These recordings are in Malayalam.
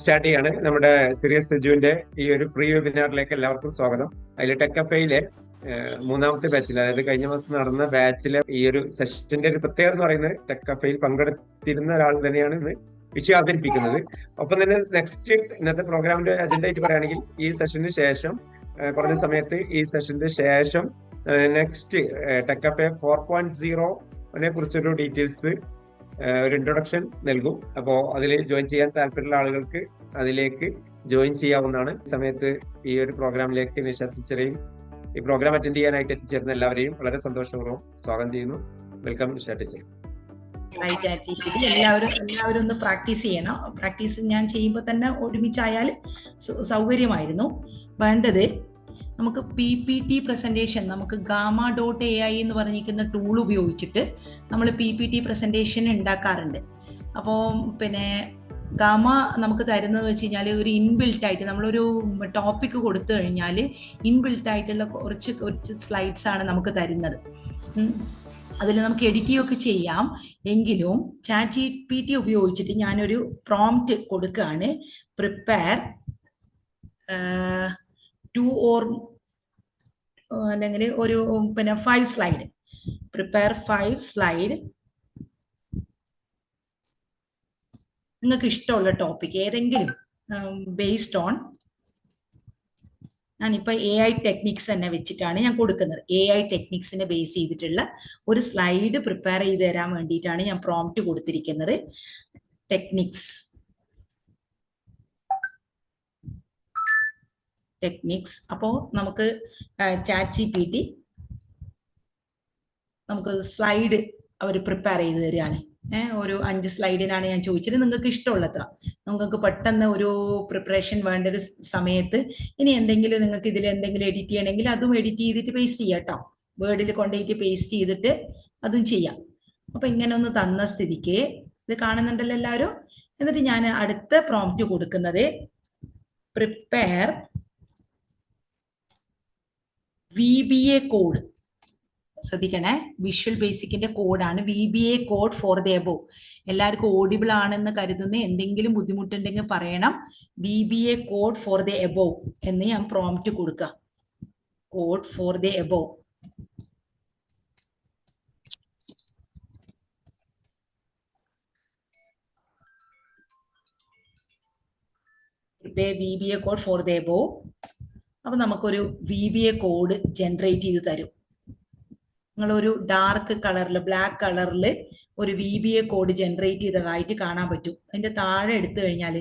സ്റ്റാർട്ട് ചെയ്യാണ്. നമ്മുടെ സിറിയസ് സെജുവിന്റെ ഈ ഒരു ഫ്രീ വെബിനാറിലേക്ക് എല്ലാവർക്കും സ്വാഗതം. അതിൽ ടെക് കഫേയിലെ മൂന്നാമത്തെ ബാച്ചിൽ, അതായത് കഴിഞ്ഞ മാസം നടന്ന ബാച്ചിലെ ഈ ഒരു സെഷന്റെ ഒരു പ്രത്യേകത എന്ന് പറയുന്നത് ടെക് കഫേയിൽ പങ്കെടുത്തിരുന്ന ഒരാൾ തന്നെയാണ് ഇന്ന് വിഷയം അവതരിപ്പിക്കുന്നത്. ഒപ്പം തന്നെ നെക്സ്റ്റ് ഇന്നത്തെ പ്രോഗ്രാമിന്റെ അജണ്ട ആയിട്ട് പറയുകയാണെങ്കിൽ ഈ സെഷന് ശേഷം കുറഞ്ഞ സമയത്ത് ഈ സെഷന്റെ ശേഷം നെക്സ്റ്റ് ടെക് കഫേ 4.0 കുറിച്ചൊരു ഡീറ്റെയിൽസ് ഒരു ഇൻട്രൊഡക്ഷൻ നൽകും. അപ്പോൾ അതിൽ ജോയിൻ ചെയ്യാൻ താല്പര്യമുള്ള ആളുകൾക്ക് അതിലേക്ക് ജോയിൻ ചെയ്യാവുന്നതാണ്. ഈ സമയത്ത് ഈ ഒരു പ്രോഗ്രാമിലേക്ക് നിഷ ടീച്ചറെയും ഈ പ്രോഗ്രാം അറ്റൻഡ് ചെയ്യാനായിട്ട് എത്തിച്ചേർന്ന എല്ലാവരെയും വളരെ സന്തോഷപൂർവ്വം സ്വാഗതം ചെയ്യുന്നു. Welcome Nisha teacher. എല്ലാവരും ഒന്ന് പ്രാക്ടീസ് ചെയ്യണം. പ്രാക്ടീസ് ഞാൻ ചെയ്യുമ്പോൾ തന്നെ ഒരുമിച്ചായാൽ സൗകര്യമായിരുന്നു. വേണ്ടത് നമുക്ക് PPT പ്രസന്റേഷൻ, നമുക്ക് gamma.ai എന്ന് പറഞ്ഞിരിക്കുന്ന ടൂൾ ഉപയോഗിച്ചിട്ട് നമ്മൾ PPT പ്രസന്റേഷൻ ഉണ്ടാക്കാറുണ്ട്. അപ്പോൾ പിന്നെ ഗാമ നമുക്ക് തരുന്നത് വെച്ച് കഴിഞ്ഞാൽ ഒരു ഇൻബിൽട്ട് ആയിട്ട് നമ്മളൊരു ടോപ്പിക് കൊടുത്തു കഴിഞ്ഞാൽ ഇൻബിൽട്ട് ആയിട്ടുള്ള കുറച്ച് സ്ലൈഡ്സ് ആണ് നമുക്ക് തരുന്നത്. അതിൽ നമുക്ക് എഡിറ്റ് ചെയ്യുകയൊക്കെ ചെയ്യാം. എങ്കിലും ChatGPT ഉപയോഗിച്ചിട്ട് ഞാനൊരു പ്രോംപ്റ്റ് കൊടുക്കുകയാണ്. പ്രിപ്പയർ 2 or അല്ലെങ്കിൽ ഒരു 5 സ്ലൈഡ്, പ്രിപ്പയർ 5 സ്ലൈഡ്. നിങ്ങൾക്ക് ഇഷ്ടമുള്ള ടോപ്പിക് ഏതെങ്കിലും ബേസ്ഡ് ഓൺ, ഞാനിപ്പോൾ AI ടെക്നിക്സ് തന്നെ വെച്ചിട്ടാണ് ഞാൻ കൊടുക്കുന്നത്. AI ടെക്നിക്സിനെ ബേസ് ചെയ്തിട്ടുള്ള ഒരു സ്ലൈഡ് പ്രിപ്പയർ ചെയ്ത് തരാൻ വേണ്ടിയിട്ടാണ് ഞാൻ പ്രോംപ്റ്റ് കൊടുത്തിരിക്കുന്നത്. ടെക്നിക്സ് അപ്പോൾ നമുക്ക് ChatGPT നമുക്ക് സ്ലൈഡ് അവർ പ്രിപ്പയർ ചെയ്ത് തരികയാണ്. ഒരു 5 സ്ലൈഡിനാണ് ഞാൻ ചോദിച്ചത്. നിങ്ങൾക്ക് ഇഷ്ടമുള്ളത്ര, നിങ്ങൾക്ക് പെട്ടെന്ന് ഒരു പ്രിപ്പറേഷൻ വേണ്ട ഒരു സമയത്ത് ഇനി എന്തെങ്കിലും നിങ്ങൾക്ക് ഇതിൽ എന്തെങ്കിലും എഡിറ്റ് ചെയ്യണമെങ്കിൽ അതും എഡിറ്റ് ചെയ്തിട്ട് പേസ്റ്റ് ചെയ്യാം കേട്ടോ. വേർഡിൽ കൊണ്ടുപോയിട്ട് പേസ്റ്റ് ചെയ്തിട്ട് അതും ചെയ്യാം. അപ്പൊ ഇങ്ങനെ ഒന്ന് തന്ന സ്ഥിതിക്ക് ഇത് കാണുന്നുണ്ടല്ലോ എല്ലാവരും. എന്നിട്ട് ഞാൻ അടുത്ത പ്രോംപ്റ്റ് കൊടുക്കുന്നത് പ്രിപ്പയർ VBA കോഡ്. ശ്രദ്ധിക്കണേ, വിഷ്വൽ ബേസിക്കിന്റെ കോഡാണ് VBA code for the above. എല്ലാവർക്കും ഓഡിബിൾ ആണെന്ന് കരുതുന്ന, എന്തെങ്കിലും ബുദ്ധിമുട്ടുണ്ടെങ്കിൽ പറയണം. VBA code for the above എന്ന് ഞാൻ പ്രോംപ്റ്റ് കൊടുക്കുക. Code for the above. VBA code for the above. അപ്പൊ നമുക്കൊരു VBA കോഡ് ജനറേറ്റ് ചെയ്ത് തരും. നിങ്ങളൊരു ഡാർക്ക് കളറിൽ, ബ്ലാക്ക് കളറിൽ ഒരു VBA കോഡ് ജനറേറ്റ് ചെയ്തതായിട്ട് കാണാൻ പറ്റും. അതിന്റെ താഴെ എടുത്തു കഴിഞ്ഞാൽ,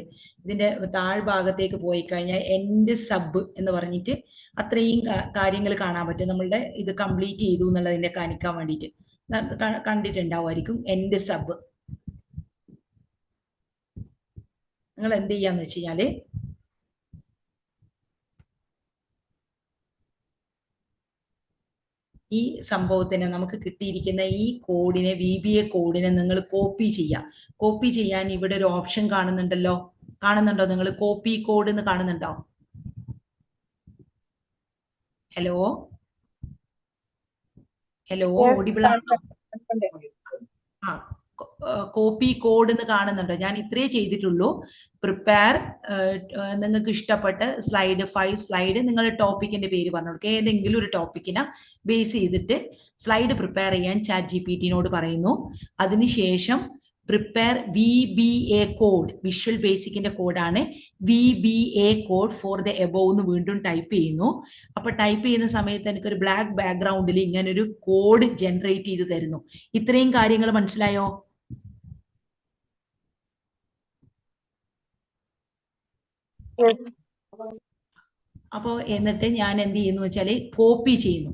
ഇതിന്റെ താഴ്ഭാഗത്തേക്ക് പോയി കഴിഞ്ഞാൽ എൻഡ് സബ് എന്ന് പറഞ്ഞിട്ട് അത്രയും കാര്യങ്ങൾ കാണാൻ പറ്റും. നമ്മളുടെ ഇത് കംപ്ലീറ്റ് ചെയ്തു എന്നുള്ളതിന്റെ കാണിക്കാൻ വേണ്ടിയിട്ട് കണ്ടിട്ടുണ്ടാവുമായിരിക്കും. എൻഡ് സബ് നിങ്ങൾ എന്ത് ചെയ്യാന്ന് വെച്ച് കഴിഞ്ഞാല് ഈ സംഭവത്തിന് നമുക്ക് കിട്ടിയിരിക്കുന്ന ഈ കോഡിനെ, VBA കോഡിനെ നിങ്ങൾ കോപ്പി ചെയ്യാം. കോപ്പി ചെയ്യാൻ ഇവിടെ ഒരു ഓപ്ഷൻ കാണുന്നുണ്ടല്ലോ. കാണുന്നുണ്ടോ നിങ്ങൾ? കോപ്പി കോഡ് എന്ന് കാണുന്നുണ്ടോ? ഹലോ ഹലോ, ഓഡിബിൾ ആണോ? കോപ്പി കോഡ് എന്ന് കാണുന്നുണ്ടോ? ഞാൻ ഇത്രേ ചെയ്തിട്ടുള്ളൂ. പ്രിപ്പയർ, നിങ്ങൾക്ക് ഇഷ്ടപ്പെട്ട സ്ലൈഡ് 5 സ്ലൈഡ്, നിങ്ങളുടെ ടോപ്പിക്കിന്റെ പേര് പറഞ്ഞു കൊടുക്കുക. ഏതെങ്കിലും ഒരു ടോപ്പിക്കിനെ ബേസ് ചെയ്തിട്ട് സ്ലൈഡ് പ്രിപ്പയർ ചെയ്യാൻ ChatGPT-നോട് പറയുന്നു. അതിനുശേഷം പ്രിപ്പയർ VBA കോഡ്, വിഷ്വൽ ബേസിക്കിന്റെ കോഡാണ്. VBA code for the above എന്ന് വീണ്ടും ടൈപ്പ് ചെയ്യുന്നു. അപ്പൊ ടൈപ്പ് ചെയ്യുന്ന സമയത്ത് എനിക്കൊരു ബ്ലാക്ക് ബാക്ക്ഗ്രൗണ്ടിൽ ഇങ്ങനെ ഒരു കോഡ് ജനറേറ്റ് ചെയ്ത് തരുന്നു. ഇത്രയും കാര്യങ്ങൾ മനസ്സിലായോ? അപ്പോൾ എന്നിട്ട് ഞാൻ എന്ത് ചെയ്യുന്നു വെച്ചാല് കോപ്പി ചെയ്യുന്നു.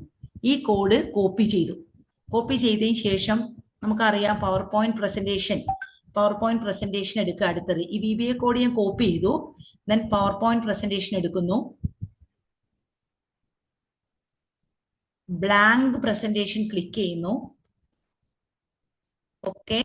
ഈ കോഡ് കോപ്പി ചെയ്തു. കോപ്പി ചെയ്തതിന് ശേഷം നമുക്കറിയാം പവർ പോയിന്റ് പ്രസന്റേഷൻ എടുക്കുക. അടുത്തത് ഈ VBA കോഡ് ഞാൻ കോപ്പി ചെയ്തു. ദെൻ പവർ പോയിന്റ് പ്രസന്റേഷൻ എടുക്കുന്നു. ബ്ലാങ്ക് പ്രസന്റേഷൻ ക്ലിക്ക് ചെയ്യുന്നു. ഓക്കെ,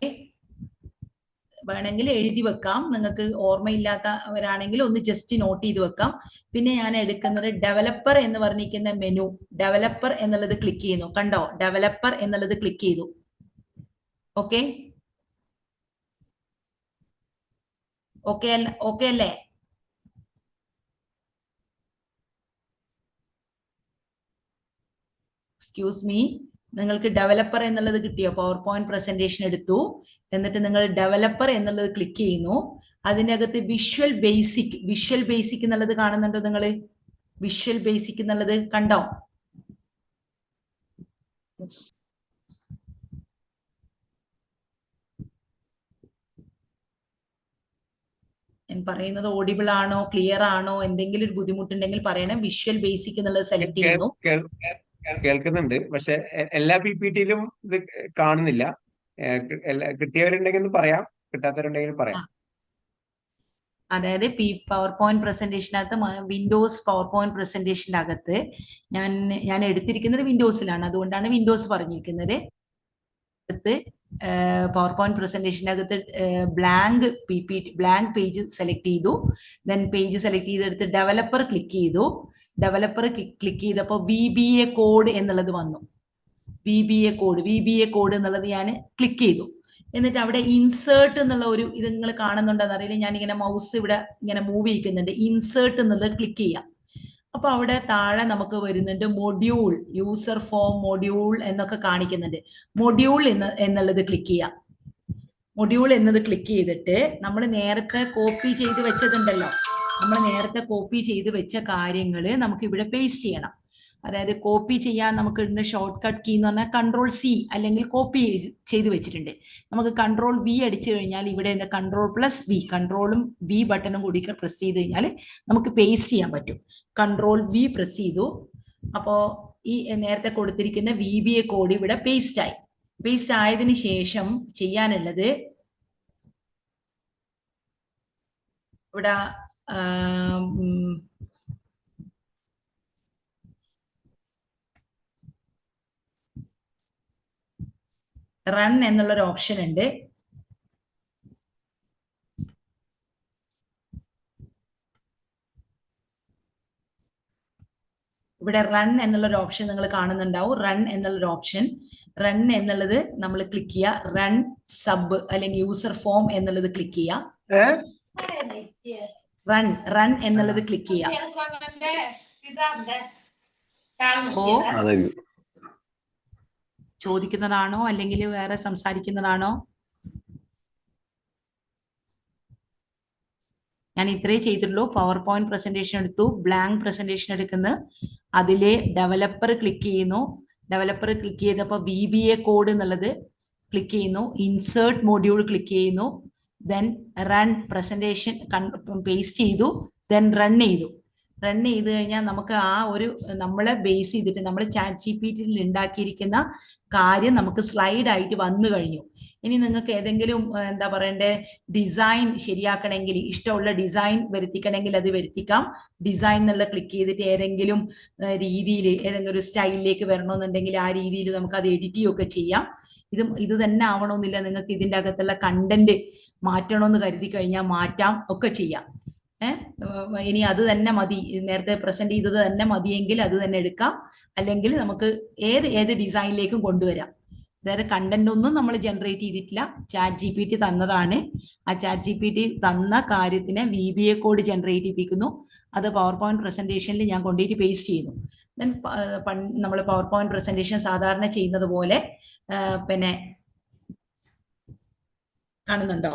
വേണമെങ്കിൽ എഴുതി വെക്കാം. നിങ്ങൾക്ക് ഓർമ്മയില്ലാത്തവരാണെങ്കിൽ ഒന്ന് ജസ്റ്റ് നോട്ട് ചെയ്ത് വെക്കാം. പിന്നെ ഞാൻ എടുക്കുന്നത് ഡെവലപ്പർ എന്ന് പറഞ്ഞിരിക്കുന്ന മെനു, ഡെവലപ്പർ എന്നുള്ളത് ക്ലിക്ക് ചെയ്യുന്നു. കണ്ടോ? ഡെവലപ്പർ എന്നുള്ളത് ക്ലിക്ക് ചെയ്തു. ഓക്കെ ഓക്കെ അല്ലേ? എക്സ്ക്യൂസ് മീ, നിങ്ങൾക്ക് ഡെവലപ്പർ എന്നുള്ളത് കിട്ടിയോ? പവർ പോയിന്റ് പ്രസന്റേഷൻ എടുത്തു, എന്നിട്ട് നിങ്ങൾ ഡെവലപ്പർ എന്നുള്ളത് ക്ലിക്ക് ചെയ്യുന്നു. അതിനകത്ത് വിഷ്വൽ ബേസിക് എന്നുള്ളത് കാണുന്നുണ്ടോ നിങ്ങൾ? വിഷ്വൽ ബേസിക് എന്നുള്ളത് കണ്ടോ? ഞാൻ പറയുന്നത് ഓഡിബിൾ ആണോ, ക്ലിയർ ആണോ, എന്തെങ്കിലും ഒരു ബുദ്ധിമുട്ടുണ്ടെങ്കിൽ പറയണം. വിഷ്വൽ ബേസിക് എന്നുള്ളത് സെലക്ട് ചെയ്യുന്നു. കേൾക്കുന്നുണ്ട്, പക്ഷെ എല്ലാ PPT-യിലും ഇത് കാണുന്നില്ല. കിട്ടിയവരുണ്ടെങ്കിൽ ഒന്ന് പറയാം, കിട്ടാത്തവരുണ്ടെങ്കിൽ പറയാം. അതായത് പവർ പോയിന്റ് പ്രസന്റേഷനകത്ത്, വിൻഡോസ് പവർ പോയിന്റ് പ്രസന്റേഷൻ്റെ അകത്ത് ഞാൻ എടുത്തിരിക്കുന്നത് വിൻഡോസിലാണ്, അതുകൊണ്ടാണ് വിൻഡോസ് പറഞ്ഞിരിക്കുന്നത്. പവർ പോയിന്റ് പ്രസന്റേഷൻ്റെ അകത്ത് ബ്ലാങ്ക് പേജ് സെലക്ട് ചെയ്തു. ദെൻ പേജ് സെലക്ട് ചെയ്തെടുത്ത് ഡെവലപ്പർ ക്ലിക്ക് ചെയ്തു. ഡെവലപ്പർ ക്ലിക്ക് ചെയ്തപ്പോൾ VBA കോഡ് എന്നുള്ളത് വന്നു. VBA കോഡ് എന്നുള്ളത് ഞാൻ ക്ലിക്ക് ചെയ്തു. എന്നിട്ട് അവിടെ ഇൻസേർട്ട് എന്നുള്ള ഒരു ഇത് നിങ്ങൾ കാണുന്നുണ്ടെന്ന് അറിയില്ല, ഞാനിങ്ങനെ മൗസ് ഇവിടെ ഇങ്ങനെ മൂവ് ചെയ്യിക്കുന്നുണ്ട്. ഇൻസേർട്ട് എന്നുള്ളത് ക്ലിക്ക് ചെയ്യാം. അപ്പൊ അവിടെ താഴെ നമുക്ക് വരുന്നുണ്ട് മൊഡ്യൂൾ, യൂസർ ഫോം മൊഡ്യൂൾ എന്നൊക്കെ കാണിക്കുന്നുണ്ട്. മൊഡ്യൂൾ എന്നുള്ളത് ക്ലിക്ക് ചെയ്യാം. മൊഡ്യൂൾ എന്നത് ക്ലിക്ക് ചെയ്തിട്ട് നമ്മൾ നേരത്തെ കോപ്പി ചെയ്ത് വെച്ചതുണ്ടല്ലോ, നമ്മൾ നേരത്തെ കോപ്പി ചെയ്ത് വെച്ച കാര്യങ്ങൾ നമുക്ക് ഇവിടെ പേസ്റ്റ് ചെയ്യണം. അതായത് കോപ്പി ചെയ്യാൻ നമുക്ക് ഇടുന്ന ഷോർട്ട് കട്ട് കീ എന്ന് പറഞ്ഞാൽ Ctrl+C അല്ലെങ്കിൽ കോപ്പി ചെയ്ത് വെച്ചിട്ടുണ്ട്. നമുക്ക് Ctrl+V അടിച്ചു കഴിഞ്ഞാൽ ഇവിടെ Ctrl+V, കൺട്രോളും V ബട്ടണും കൂടി പ്രസ് ചെയ്ത് കഴിഞ്ഞാൽ നമുക്ക് പേസ്റ്റ് ചെയ്യാൻ പറ്റും. Ctrl+V പ്രസ് ചെയ്തു. അപ്പോൾ ഈ നേരത്തെ കൊടുത്തിരിക്കുന്ന VBA കോഡ് ഇവിടെ പേസ്റ്റ് ആയി. പേസ്റ്റ് ആയതിനു ശേഷം ചെയ്യാനുള്ളത് ഇവിടെ റൺ എന്നുള്ളൊരു ഓപ്ഷൻ ഉണ്ട്. ഇവിടെ റൺ എന്നുള്ളൊരു ഓപ്ഷൻ നിങ്ങൾ കാണുന്നുണ്ടാവും. റൺ എന്നുള്ളൊരു ഓപ്ഷൻ, റൺ എന്നുള്ളത് നമ്മൾ ക്ലിക്ക് ചെയ്യുക. റൺ സബ് അല്ലെങ്കിൽ യൂസർ ഫോം എന്നുള്ളത് ക്ലിക്ക് ചെയ്യുക. റൺ എന്നുള്ളത് ക്ലിക്ക് ചെയ്യുക. ഓ, ചോദിക്കുന്നതാണോ അല്ലെങ്കിൽ വേറെ സംസാരിക്കുന്നതാണോ? ഞാൻ ഇത്രേ ചെയ്തിട്ടുള്ളൂ. പവർ പോയിന്റ് പ്രസന്റേഷൻ എടുത്തു, ബ്ലാങ്ക് പ്രസന്റേഷൻ എടുക്കുന്നത്, അതിലെ ഡെവലപ്പർ ക്ലിക്ക് ചെയ്യുന്നു. ഡെവലപ്പർ ക്ലിക്ക് ചെയ്തപ്പോൾ VBA കോഡ് എന്നുള്ളത് ക്ലിക്ക് ചെയ്യുന്നു. ഇൻസേർട്ട് മൊഡ്യൂൾ ക്ലിക്ക് ചെയ്യുന്നു. ദെൻ റൺ പ്രസന്റേഷൻ പേസ്റ്റ് ചെയ്തു. ദെൻ റൺ ചെയ്തു. റൺ ചെയ്ത് കഴിഞ്ഞാൽ നമുക്ക് ആ ഒരു നമ്മളെ ബേസ് ചെയ്തിട്ട് നമ്മൾ ChatGPT-യിൽ ഉണ്ടാക്കിയിരിക്കുന്ന കാര്യം നമുക്ക് സ്ലൈഡ് ആയിട്ട് വന്നു കഴിഞ്ഞു. ഇനി നിങ്ങൾക്ക് ഏതെങ്കിലും എന്താ പറയണ്ടേ, ഡിസൈൻ ശരിയാക്കണമെങ്കിൽ, ഇഷ്ടമുള്ള ഡിസൈൻ വരുത്തിക്കണമെങ്കിൽ അത് വരുത്തിക്കാം. ഡിസൈൻ എന്നുള്ള ക്ലിക്ക് ചെയ്തിട്ട് ഏതെങ്കിലും രീതിയിൽ, ഏതെങ്കിലും ഒരു സ്റ്റൈലിലേക്ക് വരണമെന്നുണ്ടെങ്കിൽ ആ രീതിയിൽ നമുക്ക് അത് എഡിറ്റ് ചെയ്യുകയൊക്കെ ചെയ്യാം. ഇത് തന്നെ ആവണമെന്നില്ല. നിങ്ങൾക്ക് ഇതിൻ്റെ അകത്തുള്ള കണ്ടന്റ് മാറ്റണമെന്ന് കരുതി കഴിഞ്ഞാൽ മാറ്റാം, ഒക്കെ ചെയ്യാം. ഇനി അത് തന്നെ മതി, നേരത്തെ പ്രസന്റ് ചെയ്തത് തന്നെ മതിയെങ്കിൽ അത് തന്നെ എടുക്കാം. അല്ലെങ്കിൽ നമുക്ക് ഏത് ഡിസൈനിലേക്കും കൊണ്ടുവരാം. അതായത് കണ്ടന്റ് ഒന്നും നമ്മൾ ജനറേറ്റ് ചെയ്തിട്ടില്ല, ChatGPT തന്നതാണ്. ആ ChatGPT തന്ന കാര്യത്തിന് VBA കോഡ് ജനറേറ്റ് ചെയ്യിപ്പിക്കുന്നു. അത് പവർ പോയിന്റ് പ്രസന്റേഷനിൽ ഞാൻ കൊണ്ടുപോയിട്ട് പേസ്റ്റ് ചെയ്യുന്നു. ദെൻ നമ്മൾ പവർ പോയിന്റ് പ്രസന്റേഷൻ സാധാരണ ചെയ്യുന്നത് പോലെ പിന്നെ കാണുന്നുണ്ടോ?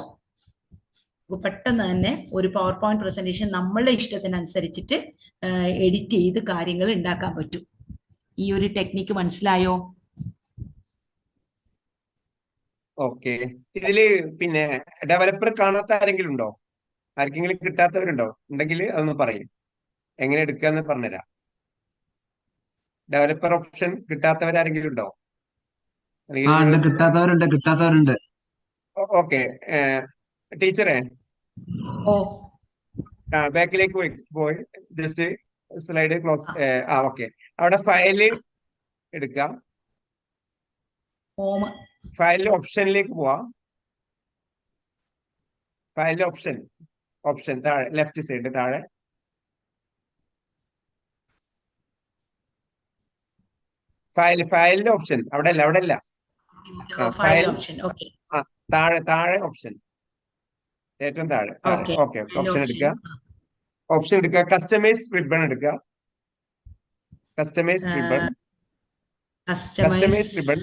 പെട്ടെന്ന് തന്നെ ഒരു പവർ പോയിന്റ് പ്രസന്റേഷൻ നമ്മളുടെ ഇഷ്ടത്തിനനുസരിച്ചിട്ട് എഡിറ്റ് ചെയ്ത് കാര്യങ്ങൾ ഉണ്ടാക്കാൻ പറ്റും. ഈ ഒരു ടെക്നിക്ക് മനസ്സിലായോ? ഓക്കെ. ഇതില് പിന്നെ ഡെവലപ്പർ കാണാത്ത ആരെങ്കിലും ഉണ്ടോ? ആർക്കെങ്കിലും കിട്ടാത്തവരുണ്ടോ? ഉണ്ടെങ്കിൽ അതൊന്ന് പറയും, എങ്ങനെ എടുക്കാന്ന് പറഞ്ഞുതരാം. ഡെവലപ്പർ ഓപ്ഷൻ കിട്ടാത്തവരാരെങ്കിലും ഉണ്ടോ? കിട്ടാത്തവരുണ്ട്. ഓക്കെ. ടീച്ചറെ, ബാക്കിലേക്ക് പോയി ജസ്റ്റ് സ്ലൈഡ് ക്ലോസ്. ഓക്കെ. അവിടെ ഫയല് എടുക്കാം. ഫയലിൽ ഓപ്ഷനിലേക്ക് പോവാം. ഫയലിലെ ഓപ്ഷൻ താഴെ ലെഫ്റ്റ് സൈഡ് താഴെ ഫയലിന്റെ ഓപ്ഷൻ അവിടെ അല്ല താഴെ ഓപ്ഷൻ, ഏറ്റവും താഴെ. ഓക്കെ. ഓപ്ഷൻ എടുക്കുക. കസ്റ്റമൈസ് റിബൺ എടുക്കുക. Customise ribbon customise customise ribbon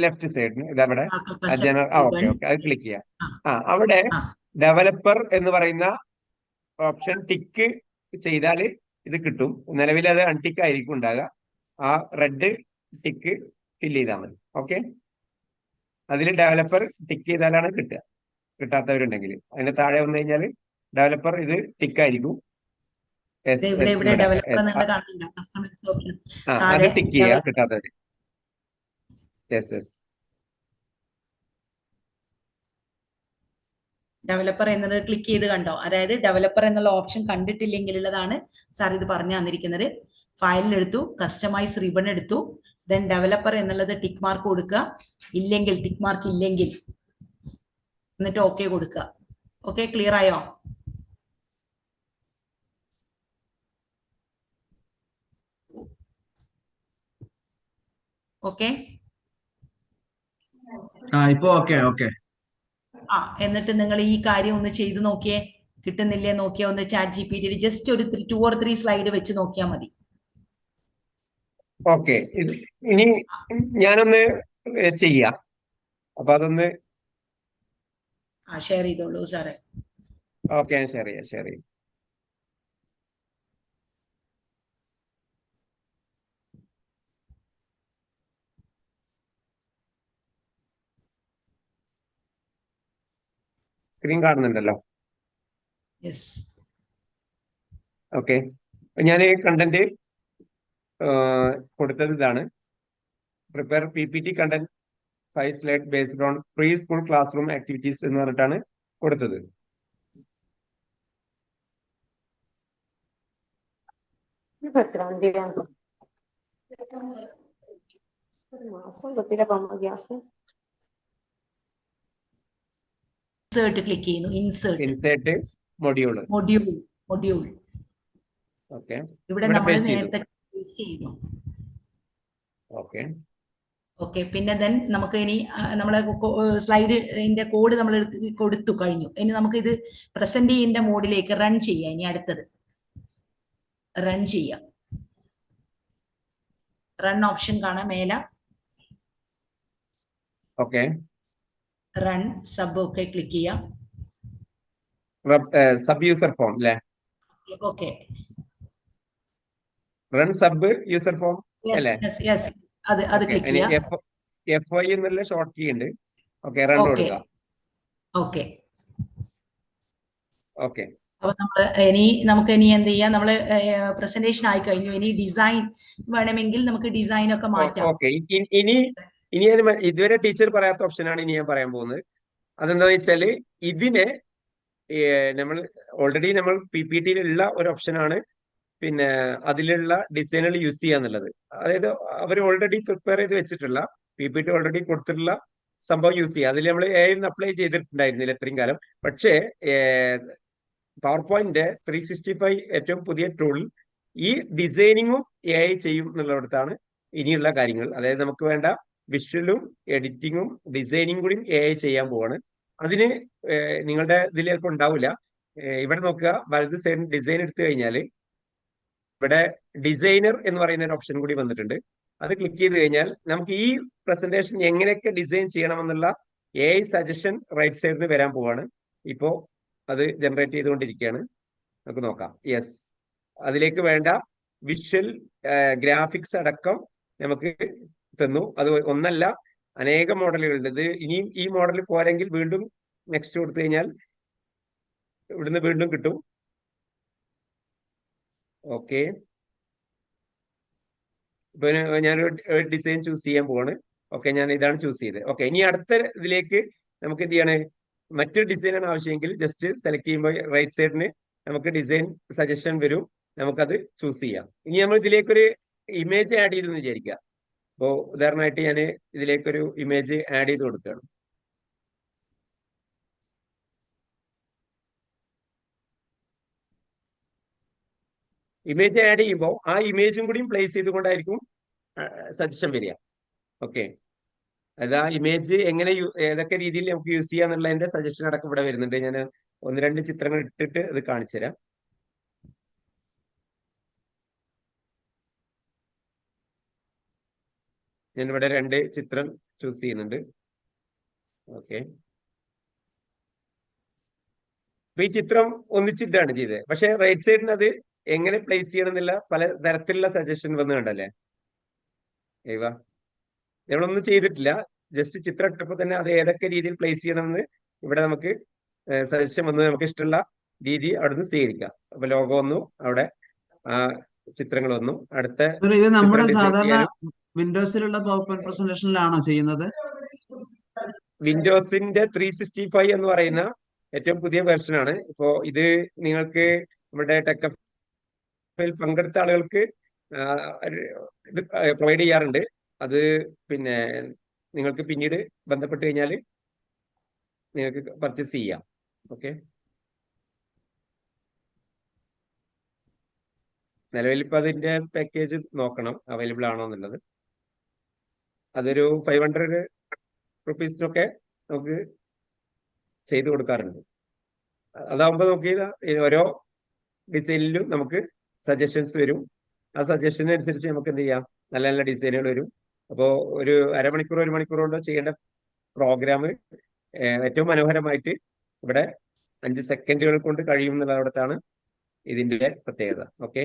left സൈഡിന് ഇതവിടെ കസ്റ്റമൈസ് ഓക്കെ റിബൺ. ഓക്കെ അത് ക്ലിക്ക് ചെയ്യാം. ആ അവിടെ ആ ഡെവലപ്പർ എന്ന് പറയുന്ന ഓപ്ഷൻ ടിക്ക് ചെയ്താൽ ഇത് കിട്ടും. നിലവിൽ അത് അൺടിക്ക് ആയിരിക്കും ഉണ്ടാകുക. ആ റെഡ് ടിക്ക് ഫില്ല് ചെയ്താൽ മതി. ഓക്കെ, അതിൽ ഡെവലപ്പർ ടിക്ക് ചെയ്താലാണ് കിട്ടുക. കിട്ടാത്തവരുണ്ടെങ്കിൽ അതിന്റെ താഴെ വന്നു കഴിഞ്ഞാൽ ഡെവലപ്പർ ഇത് ടിക്ക് ആയിരിക്കും. ഇവിടെ ഡെവലപ്പർ നിങ്ങൾ കാണുന്നുണ്ടോ? കസ്റ്റമൈസ് ഓപ്ഷൻ അത് താഴെ ടിക്ക് ചെയ്യുക കിട്ടാത്തവര്. ഡെവലപ്പർ എന്നത് ക്ലിക്ക് ചെയ്ത് കണ്ടോ? അതായത് ഡെവലപ്പർ എന്നുള്ള ഓപ്ഷൻ കണ്ടിട്ടില്ലെങ്കിലുള്ളതാണ് സാർ ഇത് പറഞ്ഞു തന്നിരിക്കുന്നത്. ഫയലിലെടുത്തു, കസ്റ്റമൈസ് റിബൺ എടുത്തു, ദെൻ ഡെവലപ്പർ എന്നുള്ളത് ടിക്ക് മാർക്ക് കൊടുക്കുക. ഇല്ലെങ്കിൽ ടിക്ക് മാർക്ക് ഇല്ലെങ്കിൽ എന്നിട്ട് ഓക്കെ കൊടുക്കുക. ഓക്കെ, ക്ലിയർ ആയോ? ഓക്കെ, ഇപ്പൊ ഓക്കെ. എന്നിട്ട് നിങ്ങൾ ഈ കാര്യം ഒന്ന് ചെയ്തു നോക്കിയേ. കിട്ടുന്നില്ലേ നോക്കിയാ ഒന്ന് ചാറ്റ് ജിപിടിയിൽ ജസ്റ്റ് ഒരു 2 or 3 സ്ലൈഡ് വെച്ച് നോക്കിയാൽ മതി. ഓക്കെ, ഇനി ഞാനൊന്ന് ചെയ്യാം. അപ്പൊ അതൊന്ന് ഷെയർ ചെയ്തോളൂ സാറേ. ഓക്കെ, ഞാൻ ഷെയർ ചെയ്യാം. സ്ക്രീൻ കാണുന്നുണ്ടല്ലോ? യെസ്. ഓക്കെ, ഞാൻ കണ്ടന്റ് കൊടുത്തത് ഇതാണ്. Prepare PPT content 5 slide based on pre school class room activities എന്ന് പറഞ്ഞിട്ടാണ് കൊടുത്തത്. ഇൻസേർട്ട് ക്ലിക്ക് ചെയ്യുന്നു. Insert module. ഓക്കെ, ഇവിടെ നമ്മൾ നേരത്തെ ചെയ്തു. ഓക്കെ, പിന്നെ ദെൻ നമുക്ക് ഇനി നമ്മളെ സ്ലൈഡിന്റെ കോഡ് നമ്മൾ കൊടുത്തു കഴിഞ്ഞു. ഇനി നമുക്ക് ഇത് പ്രസന്റ് ചെയ്യുന്ന മോഡിലേക്ക് റൺ ചെയ്യാം. ഇനി അടുത്തത് റൺ ചെയ്യാം. റൺ ഓപ്ഷൻ കാണാം മേലെ. ഓക്കെ, റൺ സബ് ഒക്കെ ക്ലിക്ക് ചെയ്യാം. സബ് യൂസർ ഫോം അല്ലേ? Okay, run sub user form അല്ലേ? അത് ക്ലിക്ക് ചെയ്യാം. FI എന്നുള്ള ഷോർട്ട് കീ ഉണ്ട്. ഓക്കെ, റൺ കൊടുക്കാം. Okay, okay. അപ്പൊ നമുക്ക് ഇനി എന്ത് ചെയ്യാം? നമ്മള് പ്രസന്റേഷൻ ആയി കഴിഞ്ഞു. ഇനി ഡിസൈൻ വേണമെങ്കിൽ നമുക്ക് ഡിസൈൻ ഒക്കെ മാറ്റാം. ഓക്കെ, ഇനി ഇതുവരെ ടീച്ചർ പറയാത്ത ഓപ്ഷനാണ് ഇനി ഞാൻ പറയാൻ പോകുന്നത്. അതെന്താ വെച്ചാല് ഇതിനെ നമ്മൾ ഓൾറെഡി നമ്മൾ PPTയിലുള്ള ഒരു ഓപ്ഷനാണ്. പിന്നെ അതിലുള്ള ഡിസൈനുകൾ യൂസ് ചെയ്യാന്നുള്ളത്. അതായത് അവർ ഓൾറെഡി പ്രിപ്പയർ ചെയ്ത് വെച്ചിട്ടുള്ള PPT ഓൾറെഡി കൊടുത്തിട്ടുള്ള സംഭവം യൂസ് ചെയ്യുക. അതിൽ നമ്മൾ AI അപ്ലൈ ചെയ്തിട്ടുണ്ടായിരുന്നില്ല ഇത്രയും കാലം. പക്ഷേ പവർ പോയിന്റ് 365 ഏറ്റവും പുതിയ ടൂളിൽ ഈ ഡിസൈനിങ്ങും AI ചെയ്യും എന്നുള്ളിടത്താണ് ഇനിയുള്ള കാര്യങ്ങൾ. അതായത് നമുക്ക് വേണ്ട വിഷ്വലും എഡിറ്റിങ്ങും ഡിസൈനിങ് കൂടി AI ചെയ്യാൻ പോവാണ്. അതിന് നിങ്ങളുടെ ഇതിൽ ചിലപ്പോൾ ഉണ്ടാവില്ല. ഇവിടെ നോക്കുക, വലത് സൈഡിൽ ഡിസൈൻ എടുത്തു കഴിഞ്ഞാൽ ഇവിടെ ഡിസൈനർ എന്ന് പറയുന്ന ഒരു ഓപ്ഷൻ കൂടി വന്നിട്ടുണ്ട്. അത് ക്ലിക്ക് ചെയ്ത് കഴിഞ്ഞാൽ നമുക്ക് ഈ പ്രസന്റേഷൻ എങ്ങനെയൊക്കെ ഡിസൈൻ ചെയ്യണമെന്നുള്ള AI സജഷൻ റൈറ്റ് സൈഡിന് വരാൻ പോവാണ്. ഇപ്പോ അത് ജനറേറ്റ് ചെയ്തുകൊണ്ടിരിക്കുകയാണ്. നമുക്ക് നോക്കാം. യെസ്, അതിലേക്ക് വേണ്ട വിഷ്വൽ ഗ്രാഫിക്സ് അടക്കം നമുക്ക് തന്നു. അത് ഒന്നല്ല, അനേകം മോഡലുകളുണ്ട്. ഇത് ഇനിയും ഈ മോഡൽ പോരെങ്കിൽ വീണ്ടും നെക്സ്റ്റ് കൊടുത്തു കഴിഞ്ഞാൽ ഇവിടുന്ന് വീണ്ടും കിട്ടും. ഓക്കെ, ഇപ്പൊ ഞാനൊരു ഡിസൈൻ ചൂസ് ചെയ്യാൻ പോവാണ്. ഓക്കെ, ഞാൻ ഇതാണ് ചൂസ് ചെയ്തത്. ഓക്കെ, ഇനി അടുത്ത ഇതിലേക്ക് നമുക്ക് എന്ത് ചെയ്യാണ്? മറ്റൊരു ഡിസൈനാണ് ആവശ്യമെങ്കിൽ ജസ്റ്റ് സെലക്ട് ചെയ്യുമ്പോൾ റൈറ്റ് സൈഡിന് നമുക്ക് ഡിസൈൻ സജഷൻ വരും. നമുക്കത് ചൂസ് ചെയ്യാം. ഇനി നമ്മൾ ഇതിലേക്കൊരു ഇമേജ് ആഡ് ചെയ്തെന്ന് വിചാരിക്കുക. അപ്പോൾ ഉദാഹരണമായിട്ട് ഞാൻ ഇതിലേക്കൊരു ഇമേജ് ആഡ് ചെയ്ത് കൊടുക്കുകയാണ്. ഇമേജ് ആഡ് ചെയ്യുമ്പോൾ ആ ഇമേജും കൂടി പ്ലേസ് ചെയ്തുകൊണ്ടായിരിക്കും സജഷൻ വരിക. ഓക്കെ, അത് ആ ഇമേജ് എങ്ങനെ ഏതൊക്കെ രീതിയിൽ നമുക്ക് യൂസ് ചെയ്യാന്നുള്ളതിന്റെ സജഷൻ അടക്കം ഇവിടെ വരുന്നുണ്ട്. ഞാൻ 1-2 ചിത്രങ്ങൾ ഇട്ടിട്ട് അത് കാണിച്ചു തരാം. ഞാൻ ഇവിടെ 2 ചിത്രം ചൂസ് ചെയ്യുന്നുണ്ട്. ഓക്കെ, അപ്പൊ ഈ ചിത്രം ഒന്നിച്ചിട്ടാണ് ചെയ്തത്. പക്ഷെ റൈറ്റ് സൈഡിന് അത് എങ്ങനെ പ്ലേസ് ചെയ്യണം എന്നില്ല പല തരത്തിലുള്ള സജഷൻ വന്ന് കണ്ടല്ലേ. ഏവ നമ്മളൊന്നും ചെയ്തിട്ടില്ല, ജസ്റ്റ് ചിത്രം ഇട്ടപ്പോ തന്നെ അത് ഏതൊക്കെ രീതിയിൽ പ്ലേസ് ചെയ്യണമെന്ന് ഇവിടെ നമുക്ക് സജഷൻ വന്ന് നമുക്ക് ഇഷ്ടമുള്ള രീതി അവിടുന്ന് സ്വീകരിക്കാം. അപ്പൊ ലോഗോ ഒന്നും അവിടെ ആ ചിത്രങ്ങളൊന്നും അടുത്ത ഇത് നമ്മുടെ ചിത്രം ഡിസൈൻ സാധാരണ ചെയ്യാനും. വിൻഡോസിലുള്ള പവർ പോയിന്റ് പ്രസന്റേഷനിലാണോ ചെയ്യുന്നത്? വിൻഡോസിന്റെ 365 എന്ന് പറയുന്ന ഏറ്റവും പുതിയ വെർഷനാണ്. ഇപ്പോ ഇത് നിങ്ങൾക്ക് നമ്മുടെ ടെക്കഫയിൽ പങ്കെടുത്ത ആളുകൾക്ക് ഇത് പ്രൊവൈഡ് ചെയ്യാറുണ്ട്. അത് പിന്നെ നിങ്ങൾക്ക് പിന്നീട് ബന്ധപ്പെട്ട് കഴിഞ്ഞാൽ നിങ്ങൾക്ക് പർച്ചേസ് ചെയ്യാം. ഓക്കെ, നിലവിൽ ഇപ്പൊ അതിന്റെ പാക്കേജ് നോക്കണം അവൈലബിൾ ആണോ എന്നുള്ളത്. അതൊരു 500 റുപ്പീസിനൊക്കെ നമുക്ക് ചെയ്തു കൊടുക്കാറുണ്ട്. അതാവുമ്പോ നമുക്ക് ഓരോ ഡിസൈനിലും നമുക്ക് സജഷൻസ് വരും. ആ സജഷനനുസരിച്ച് നമുക്ക് എന്ത് ചെയ്യാം, നല്ല നല്ല ഡിസൈനുകൾ വരും. അപ്പോൾ ഒരു അരമണിക്കൂർ 1 മണിക്കൂർ കൊണ്ട് ചെയ്യേണ്ട പ്രോഗ്രാം ഏറ്റവും മനോഹരമായിട്ട് ഇവിടെ 5 സെക്കൻഡുകൾ കൊണ്ട് കഴിയും എന്നുള്ളതാണ് ഇതിന്റെ പ്രത്യേകത. ഓക്കെ,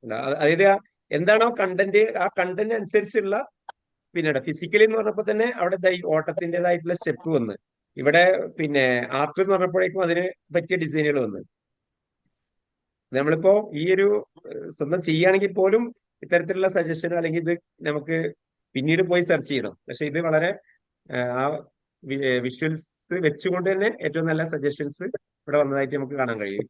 അതായത് എന്താണോ കണ്ടന്റ്, ആ കണ്ടന്റ് അനുസരിച്ചുള്ള പിന്നെ ഫിസിക്കലി എന്ന് പറഞ്ഞപ്പോ തന്നെ അവിടെ ഓട്ടത്തിൻ്റെതായിട്ടുള്ള സ്റ്റെപ്പ് വന്ന്, ഇവിടെ പിന്നെ ആർട്ട് എന്ന് പറഞ്ഞപ്പോഴേക്കും അതിന് പറ്റിയ ഡിസൈനുകൾ വന്ന്. നമ്മളിപ്പോ ഈ ഒരു സ്വന്തം ചെയ്യുകയാണെങ്കിൽ പോലും ഇത്തരത്തിലുള്ള സജഷൻ അല്ലെങ്കിൽ ഇത് നമുക്ക് പിന്നീട് പോയി സെർച്ച് ചെയ്യണം. പക്ഷെ ഇത് വളരെ ആ വിഷ്വൽസ് വെച്ചുകൊണ്ട് തന്നെ ഏറ്റവും നല്ല സജഷൻസ് ഇവിടെ വന്നതായിട്ട് നമുക്ക് കാണാൻ കഴിയും.